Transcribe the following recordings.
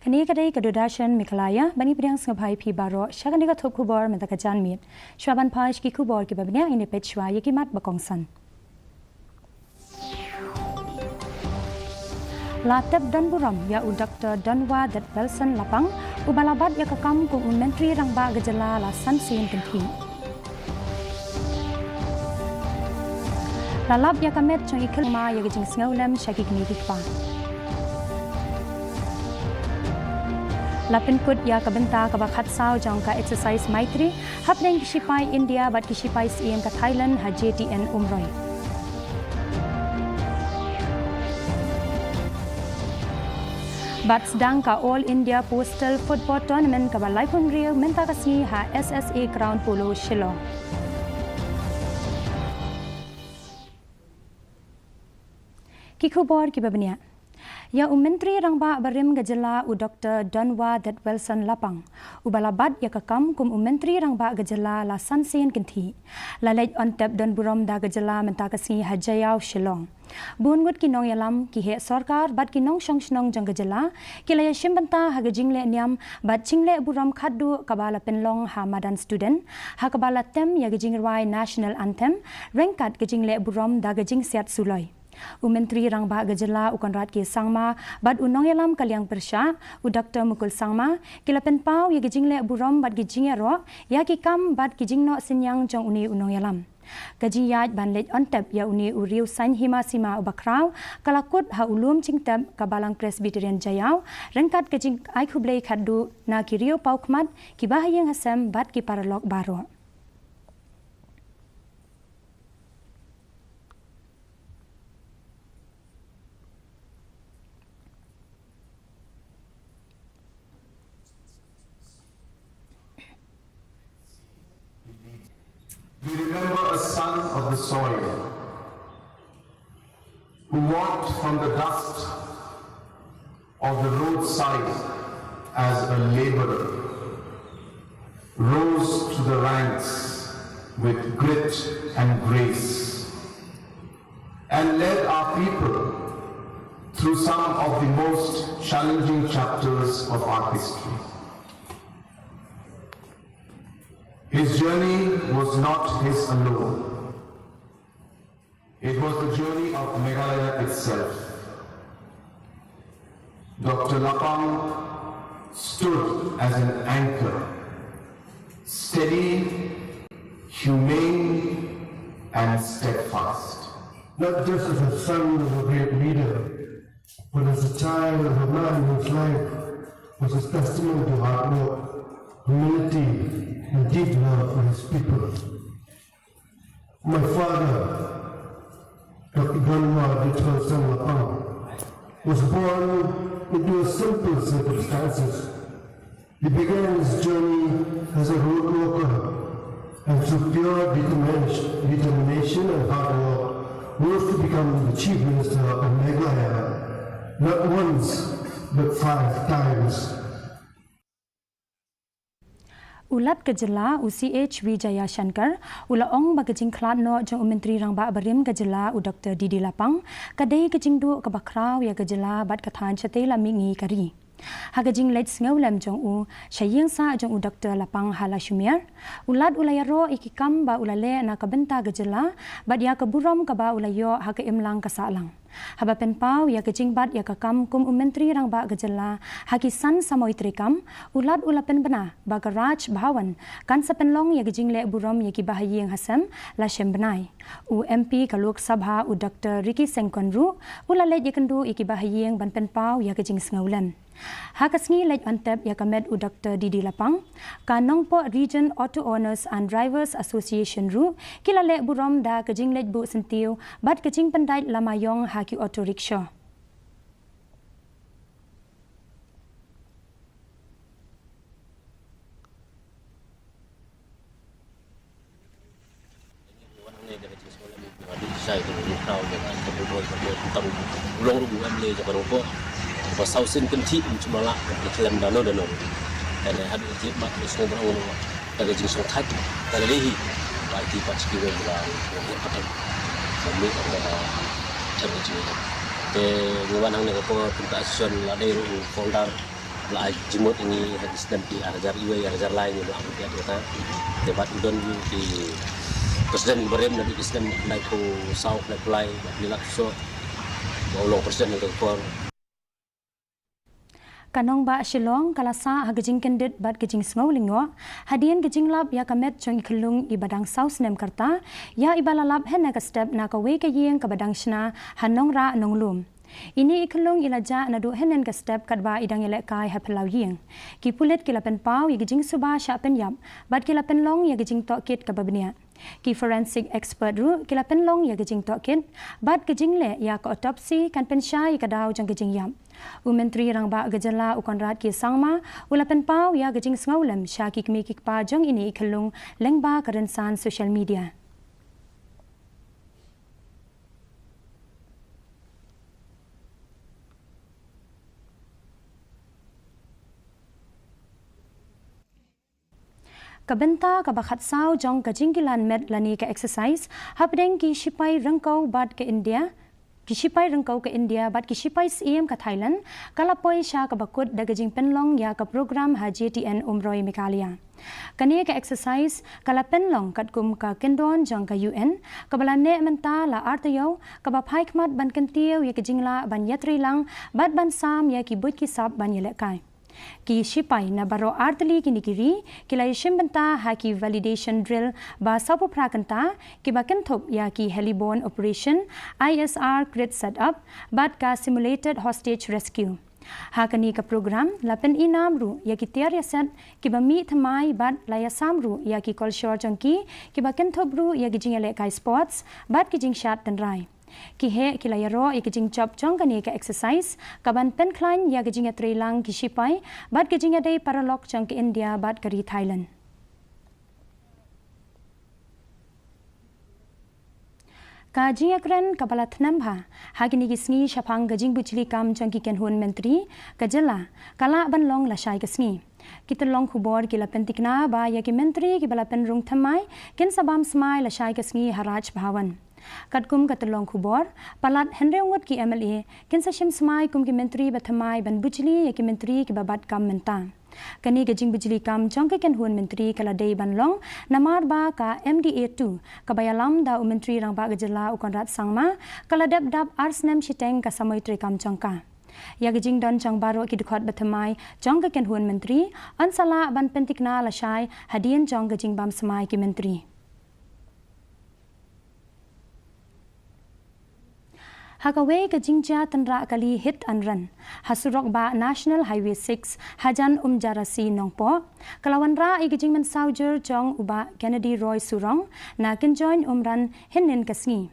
Kini kadai kedudashan Meghalaya bani pedang sengapai pi baro syakan dika top kubor mentaka janmit. Syuaban paj ki kubor ki babnya ini pechwa yakimat bakongsan. Latep dan buram ya Dr. Danwa dat Belson Lapang ubalabat ya kekam ku menteri rangba gejala lasan sin kenti. Lalap ya kamet chong ikil ma ya gejing sngaulam syakik ni dikpa. Lapin kut ya kabenta kabakat sao jang ka exercise maitri hapneng kishipai India bat kishipai siem ka Thailand ha JTN umroi. Bat sedang ka All India Postal Football Tournament ka Lapang Real menta Khasi ha SSA Crown Polo Shillong. Kikubor ki babnya. Ya Menteri Rangba Barim Gejala Dr. Danwa dat Belson Lapang. Ubalabat ya kekam kum Menteri Rangba Gejala lasan sin kenti. Lalaj ontep dan buram da Gejala mentakasi hajayau Shillong. Bungut kinong yalam ki he sarkar bat kinong song jang Gejala kilaya shimbanta ha gejingle niam bat chingle buram khaddu kabala penlong ha madan student ha kabala tem ya gejingrai national anthem rengkat gejingle buram da gejing siat suloi. Menteri Rangba Gejala ukonrat ki sangma bad unong yalam kaliang persya Dr. Mukul sangma kilapen pau ya gejingle buram bad gejing ro ya ki kam bad gejingno sinyang jong uni unong yalam gaji yaj banlet ontep ya uni uriu san hima sima ubakrau kalakut ha ulum cingtep kabalang presbyterian jayau rengkat gejing ai khublei khaddu na kirio pau khmat ki bahayeng hasem bad ki paralok baro. We remember a son of the soil who walked from the dust of the roadside as a laborer, rose to the ranks with grit and grace, and led our people through some of the most challenging chapters of our history. His journey was not his alone. It was the journey of Meghalaya itself. Dr. Lapang stood as an anchor, steady, humane, and steadfast. Not just as a son of a great leader, but as a child of a man whose life was a testament to hard work, humility, and deep love for his people. My father, Dr. Danwa dat Belson Lapang, was born into a simple circumstances. He began his journey as a road worker, and through pure determination and hard work, rose to become the Chief Minister of Meghalaya, not once, but 5 times. Ulat Gejala UCH Wijaya Shankar ula ong bagajing klat no jong Menteri Rangba Barim Gejala Dr. Didi Lapang kadai gejing du kabakrau ya Gejala bat kathan chatela mingi kari hagajing let ngaulam jong u shayeng sa jong Dr. Lapang hala shumir ulat ulayaro ikikam ba ulale na kabenta Gejala bat ya kaburam kaba ulayo haga imlang kasalang habapen pau ya gejing bat ya kakam kum Menteri Rangba Gejala hakisan samoi trikam ulat ulapen bena bagaraj bhawan kan sapenlong ya gejing le buram ya ki bahayeng hasam la shembenai MP kaluk sabha Dr. Ricky Sengkonru ulale ya kendu iki bahayeng ban pen pau ya gejing ngaulan hakasngi lej antep ya kamed Dr. Didi Lapang kanongpo Region Auto Owners and Drivers Association ru kilale buram da gejing lej bu sentiu bat gejing pendai lamayong haki auto rickshaw Pasal sin kenti cuma lah dalam dano dan ada jib mak semua orang ada jenis songkat dan lehi bagi pasti kita berang yang apa kami ada cara jenis. Bukan hanya kau pinta action ada founder la jimot ini hadis dan pi ajar iwe ajar lain ni la dia kata debat udon di presiden berem dan presiden naik ko sau naik play bila so ulong presiden itu for kanong ba Shillong kalasa hagajing kendit bat gajing sngolingo hadian gajing lab ya kamet chong iklung ibadang South Nem karta ya ibalalab hen ka step na ka we ka yeng ka badang shna hanong ra nonglum ini iklung ilaja nadu henen ka step kadba idang elek kai hapelau yeng ki pulet kilapen pau ya gajing suba sha pen yap bat kilapen long ya gajing tok kit ka babnia ki forensic expert ru kilapen long ya gajing tok kit bat gajing le ya ka autopsy kan pen sha ka daw jang gajing yap Menteri Rangba Gejala Ukonrat ki sangma ulapen pau ya gajing sngaulem syaki kmi kikpa jong ini ikelung lengba kerensan social media. Kabenta kabakhat sao jong gajing kilan med lani ka exercise hapdeng ki sipai rangkau bad ke India Kisipai rengkau ke India bat kisipai CM ke Thailand kalapoi sya ke bakut dagajing penlong ya ke program Haji TN Umroh Meghalaya. Kani ke exercise kala penlong kat kum ka kendon jang ka UN kabalane menta la artayo kabapai khmat ban kentiau ya ke jingla ban yatri lang bat ban sam ya ki but ki sab ban yelekai. Ki sipai na baro artali kini kiri kilai shimbenta haki validation drill ba sapu prakanta ki baken thop ya ki heliborne operation ISR grid setup bat ka simulated hostage rescue hakani ka program lapen inam ru ya ki tiar ya set ki bami thamai bat laya samru ya ki culture changki ki baken thop ru ya ki jingale kai sports bat ki jing shat tan rai ki he ki la yaro ik jing chop chong kani ka exercise kaban pen klein ya gijing atrelang ki sipai bat gijing adai paralok chong ki India bat kari Thailand ka jing akran kapala thnam bha hagini ki sngi shapang gajing buchli kam chong ki ken hun mentri kajala kala ban long la shai ka sngi kitalong khubor ki la pentikna ba ya ki mentri ki bala pen rung thamai ken sabam smai la shai ka sngi haraj bhawan Katkum katalong khubor palat henreungot ki MLA kinsa shim smai kum ki mentri bathamai ban bujli ya ki mentri ki babat kam menta kani gajing bujli kam chongke ken hun mentri kala dei ban long namar ba ka MDA2 kabayalam da mentri rangba gajala ukonrat sangma kala dab arsnem shiteng ka samoitri kam chongka ya gajing don changbaro ki dukhot bathamai chongke ken hun mentri ansala ban pentikna la shai hadian chong gajing bam smai ki mentri Hakawe ke jingja tanra kali hit and run. Hasurok ba National Highway 6 hajan jarasi nongpo. Kalawan ra i gijing man saujer jong uba Kennedy Roy Surong na join umran hinin kasngi.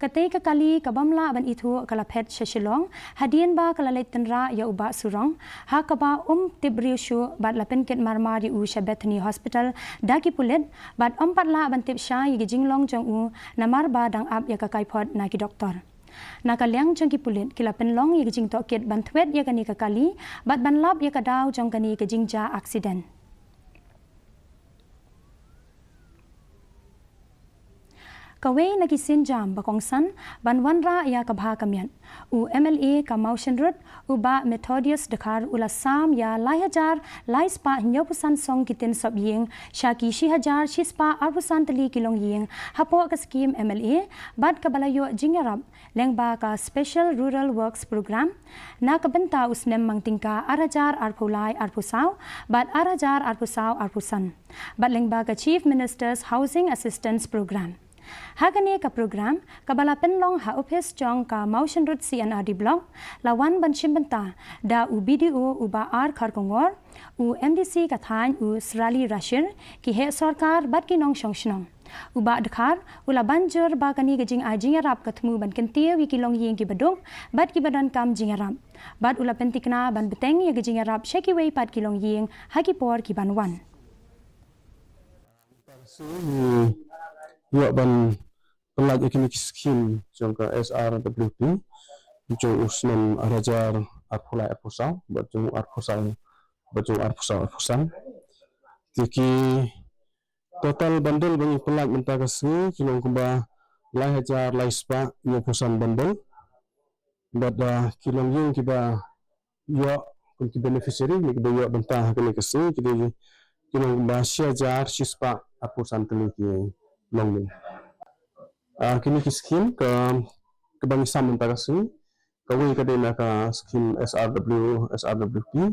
Katay ka kali kabamla ban itu kalapet shashilong hadian ba kalalit tanra ya uba Surong ha kaba tibriu shu bat lapen ket marmari u Bethany Hospital daki pulit bat patla ban tip sha i gijing long jong u namar ba dang ap ya kakai pot na ki doktor. Nakaliang jong ki pulit kila penlong ya gijing toket ban thwet ya kani ka kali bat ban lab ya kadaw jong kani ka jingja accident Kaway nagisin jam bakongsan banwanra ya kabha kamyan u MLA ka motion road u ba Methodius Dakar ula sam ya lahajar laispa nyopusan song kitin sob ying shaki shihajar shispa arpusan tali kilong ying hapo ka scheme MLA bad kabalayo jingarap lengba ka special rural works program na kabenta usnem mangtingka arajar arpulai arpusaw bad arajar arpusaw arpusan bad lengba ka chief minister's housing assistance program Hagani ka program kabala penlong ha office jong ka motion road CNRD block lawan ban shimbenta da u BDO uba ar kharkongor u MDC ka thain u Srali Rashir ki he sarkar bat ki nong shongshnong uba dakhar ula banjur ba kani gajing ajing rap kathmu ban kentie wi ki long yeng ki badung bat ki badan kam jing rap bat ula pentikna ban beteng ya gajing rap sheki wei pat ki long yeng haki por ki banwan Ia ban pelaj economic scheme jangka SRWP jong usnam arajar arpulai arpusau bajung arpusau tiki total bandel bagi pelaj mentakasi kilong kuba lai hajar lai spa ia pusan bandel bada kilong yung kiba ia kun ki beneficiary ni bayo bentah kini kesi jadi kini bahasa jar sispa apu santeli ki long ni kini ki skim ke bangsa mentara si kawai kadena ka skim SRWP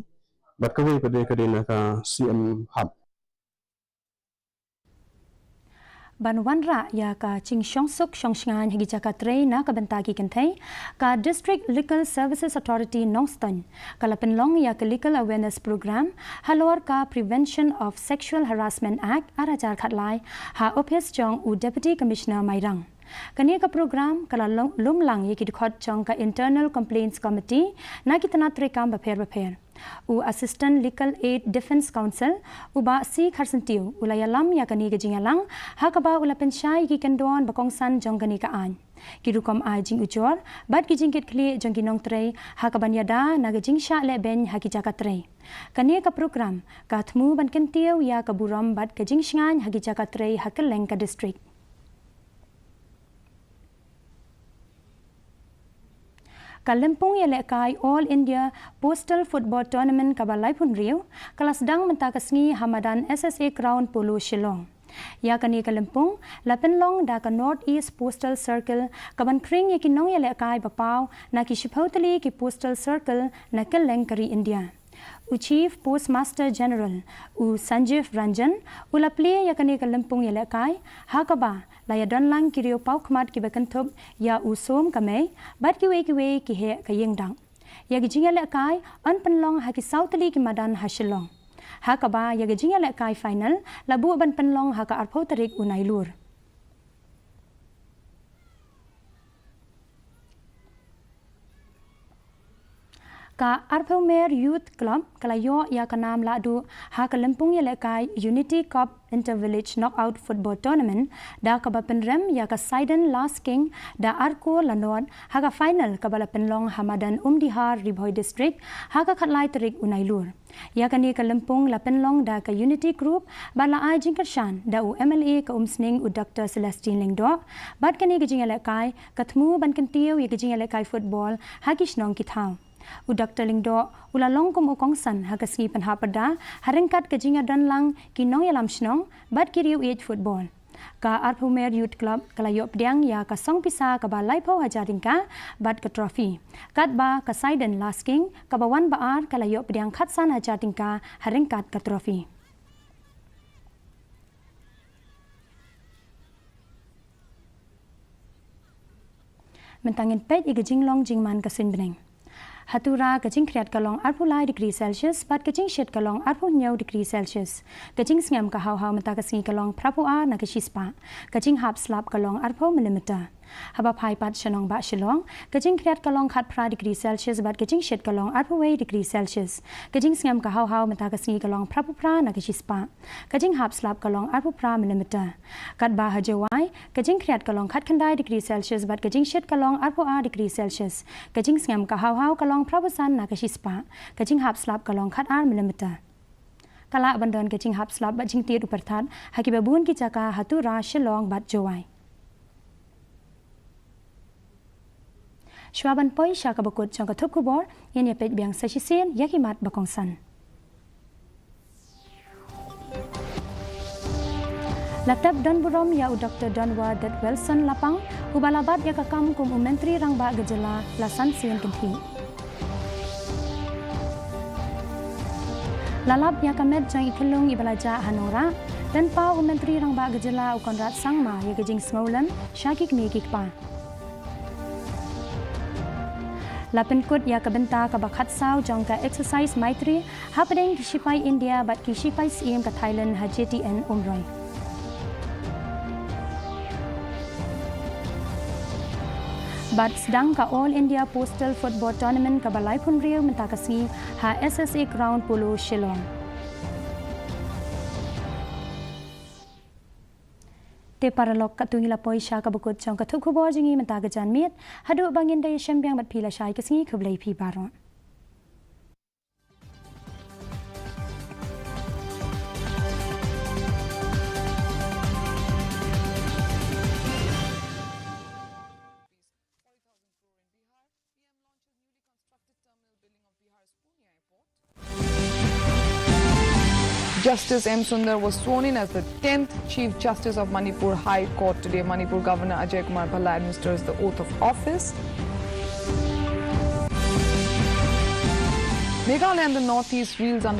bat kawai kadena ka CM hub Banwanra ya ka Ching Shong Suk Shong Shngan higi jaka trei na ka bentagi kentai ka District Legal Services Authority Nongston kala penlong ya ka Legal Awareness Program halor ka Prevention of Sexual Harassment Act arajar khatlai ha Opes Chong u Deputy Commissioner Mairang Kani ka program kala lumlang ye ki dikhot chong ka Internal Complaints Committee na kitana trekam bapher u Assistant Legal Aid Defense Council u ba si kharsantiu ulayalam ya kani gejingalang hakaba ula pensyai ki kendon bakongsan jong kani ka an kirukom ai jing ujor bat ki jingkit kli jong kinong trei hakaban yada na gejing sha le ben haki jaka trei kani ka program ka thmu ban kentiu ya ka buram bat gejing shngan haki jaka trei hakeleng ka district Kalimpong ya lekai All India Postal Football Tournament kabalai pun riu kelas dang mentakasngi Hamadan SSA Crown Polo Shillong. Ya kani Kalimpong lapenlong da ka North East Postal Circle kaban kring ya kinong ya lekai bapau na ki shipautali ki Postal Circle na keleng kari India. U Chief Postmaster General U Sanjeev Ranjan ulapli ya kani Kalimpong ya lekai hakaba laya don lang kirio pau khmat ki bekanthop ya usom kame bat ki we ki he kayeng dang ya gi jinga le kai an panlong ha ki sautali ki madan hasilong ha ka ba ya gi jinga le kai final labu ban panlong ha ka arpho tarik unai lur ka Arphomer Youth Club kalayo ya kanam ladu ha Kalimpong ya lekai Unity Cup Inter-Village Knockout Football Tournament da kabapen rem ya ka Sidon Last King da Arko Lanod ha ka final kabalapen long Hamadan Umdihar Ribhoi District ha ka khatlai tarik unailur ya kani Kalimpong lapenlong da ka Unity Group bala ai jingkershan da u MLA ka umsning u Dr. Celestine Lingdo bat kani gijing lekai kathmu ban kentiu ya gijing lekai football ha kisnong kithau u Dr. Lingdo ulalong kum ukongsan hagasngi panhapada haringkat kejinga dan lang kinong yalam snong bat kiriu age football ka Arphomer Youth Club kalayop diang ya ka song pisa ka balai pau hajaringka bat ka trophy kat ba ka Sidon Last King ka bawan baar kalayop diang khatsan hajaringka haringkat ka trophy mentangin pej igajing long jingman ka sinbring Hatura kajing kriat kalong 8 degree Celsius bat kajing shed kalong 8 degree Celsius kajing sngam ka haw mata kasngi kalong prapua na kashispa kajing hap slap kalong 8 mm haba phai pat shanong ba shilong kajing kriat kalong khat pra degree Celsius bat kajing shed kalong 8 degree Celsius kajing sngam ka haw mata kasngi kalong prapupra na kashispa kajing hap slap kalong 8 pra mm kat ba hajawai kajing kriat kalong khat khandai degree Celsius bat kajing shed kalong 8 degree Celsius kajing sngam ka haw kalong prabusan na kashispa kajing hap slap kalong khat ar mm kala abandon kajing hap slap bat jing tiet uparthat hakibabun ki chaka hatura shilong bat jawai Shwaban poi sha ka bakut chong ka thup kubor yen ye pet biang sasisen yakimat bakongsan Latap Don Burom ya u Dr. Donwa Dat Wilson Lapang ubalabat ya kakam kum menteri rangba gejala lasan sien kenti Lalap ya kamet jang ikelung ibalaja hanora dan pa menteri rangba gejala u Konrad Sangma ya gejing smolan syakik ni kikpa Lapen kut ya kabenta ka bakhat saw jong ka exercise maitri hapdeng kishipai India bat kishipai CM ka Thailand ha JTN umroi Bat sedang ka All India Postal Football Tournament ka balai pun riu mentakasi ha SSA Crown Polo Shillong Te paralok katungi lapoi sha ka bukut chong ka thuk khubor jingi mentaga janmiet hadu bangin dai shambyang bat phila shai kasingi khublai phi baron PM launches newly constructed terminal building of Bihar's Pune Airport. Justice M. Sundar was sworn in as the 10th Chief Justice of Manipur High Court today. Manipur Governor Ajay Kumar Bhalla administers the oath of office. Meghalaya and the northeast reels under